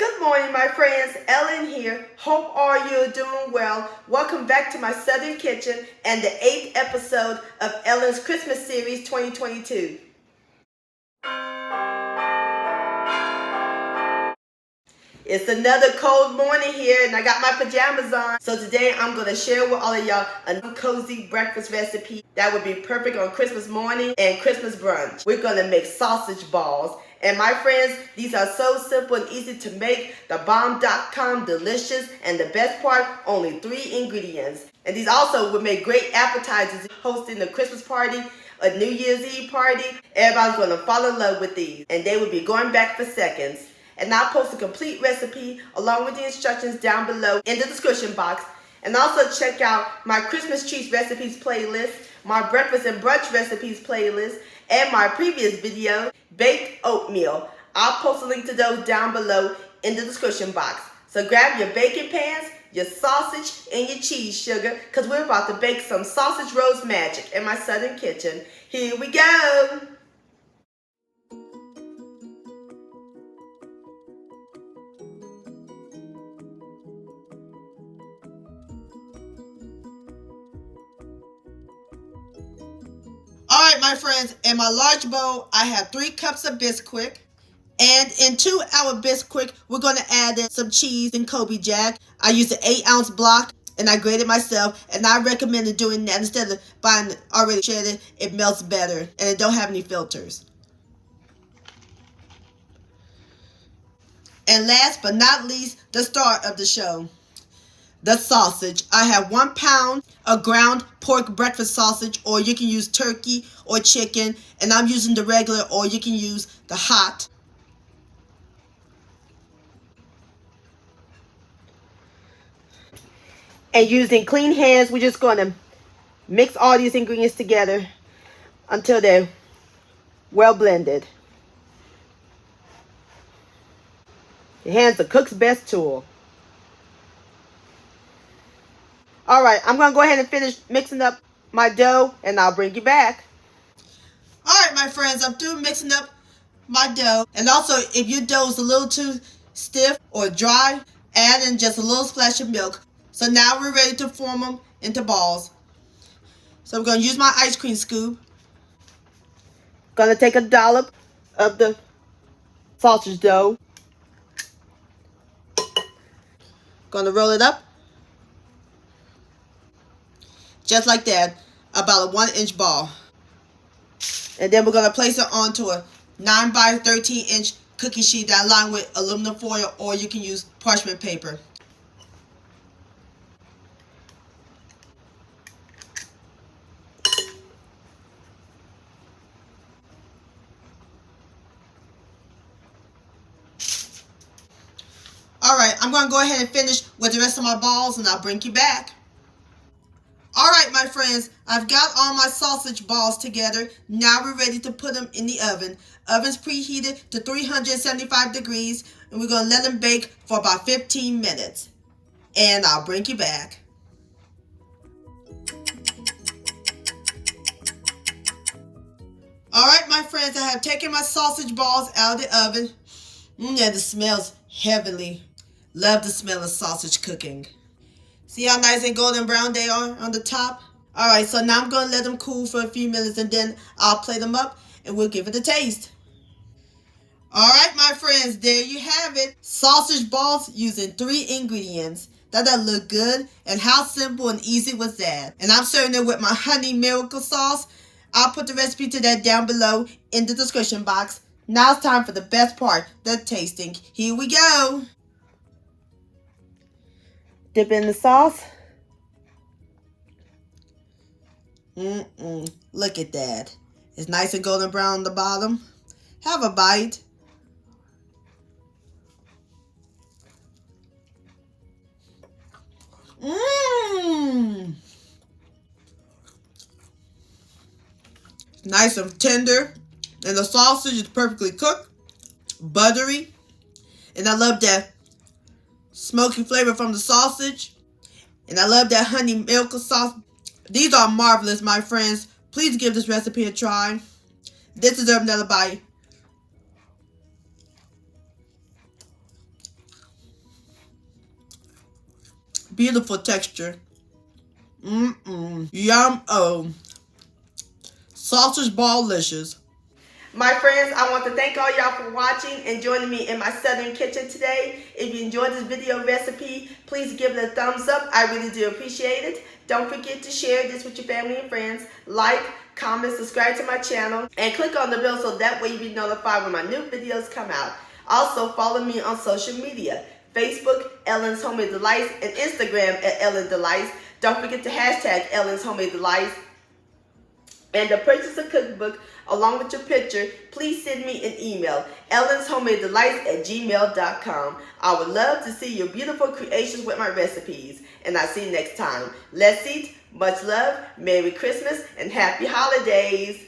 Good morning, my friends. Ellen here. Hope all you're doing well. Welcome back to my Southern Kitchen and the 8th episode of Ellen's Christmas Series 2022. It's another cold morning here and I got my pajamas on. So today I'm going to share with all of y'all a cozy breakfast recipe that would be perfect on Christmas morning and Christmas brunch. We're going to make sausage balls. And my friends, these are so simple and easy to make. The bomb.com delicious, and the best part, only 3 ingredients. And these also would make great appetizers hosting a Christmas party, a New Year's Eve party. Everybody's going to fall in love with these and they will be going back for seconds. And I'll post a complete recipe along with the instructions down below in the description box. And also check out my Christmas treats recipes playlist, my breakfast and brunch recipes playlist, and my previous video, baked oatmeal. I'll post a link to those down below in the description box. So grab your baking pans, your sausage, and your cheese sugar, because we're about to bake some sausage rolls magic in my Southern kitchen. Here we go. Alright, my friends, in my large bowl, I have 3 cups of Bisquick. And in 2 our Bisquick, we're going to add in some cheese and Colby Jack. I used an 8-ounce block and I grated myself. And I recommend doing that instead of buying already shredded. It melts better and it don't have any filters. And last but not least, the star of the show. The sausage. I have 1 pound of ground pork breakfast sausage, or you can use turkey or chicken, and I'm using the regular, or you can use the hot. And using clean hands, we're just going to mix all these ingredients together until they're well blended. Your hands are cook's best tool. Alright, I'm going to go ahead and finish mixing up my dough and I'll bring you back. Alright, my friends, I'm through mixing up my dough. And also, if your dough is a little too stiff or dry, add in just a little splash of milk. So now we're ready to form them into balls. So I'm going to use my ice cream scoop. Going to take a dollop of the sausage dough. Going to roll it up. Just like that, about a 1-inch ball. And then we're going to place it onto a 9 by 13-inch cookie sheet that lined with aluminum foil, or you can use parchment paper. Alright, I'm going to go ahead and finish with the rest of my balls and I'll bring you back. Alright, my friends, I've got all my sausage balls together. Now we're ready to put them in the oven. Oven's preheated to 375 degrees and we're going to let them bake for about 15 minutes. And I'll bring you back. Alright, my friends, I have taken my sausage balls out of the oven. Yeah, the smells heavenly. Love the smell of sausage cooking. See how nice and golden brown they are on the top? Alright, so now I'm going to let them cool for a few minutes and then I'll plate them up and we'll give it a taste. Alright, my friends, there you have it. Sausage balls using 3 ingredients. Doesn't that look good? And how simple and easy was that? And I'm serving it with my honey miracle sauce. I'll put the recipe to that down below in the description box. Now it's time for the best part, the tasting. Here we go. Dip in the sauce. Look at that. It's nice and golden brown on the bottom. Have a bite. Nice and tender. And the sausage is perfectly cooked. Buttery. And I love that smoky flavor from the sausage. And I love that honey milk sauce. These are marvelous, my friends. Please give this recipe a try. This deserves another bite. Beautiful texture. Yum. Oh. Sausage ball-licious. My friends, I want to thank all y'all for watching and joining me in my southern kitchen today. If you enjoyed this video recipe, please give it a thumbs up. I really do appreciate it. Don't forget to share this with your family and friends. Like, comment, subscribe to my channel, and click on the bell so that way you'll be notified when my new videos come out. Also, follow me on social media. Facebook, Ellen's Homemade Delights, and Instagram at Ellen Delights. Don't forget to hashtag Ellen's Homemade Delights. And to purchase a cookbook along with your picture, please send me an email, ellenshomemade@gmail.com. I would love to see your beautiful creations with my recipes. And I'll see you next time. Let's eat. Much love, Merry Christmas, and Happy Holidays.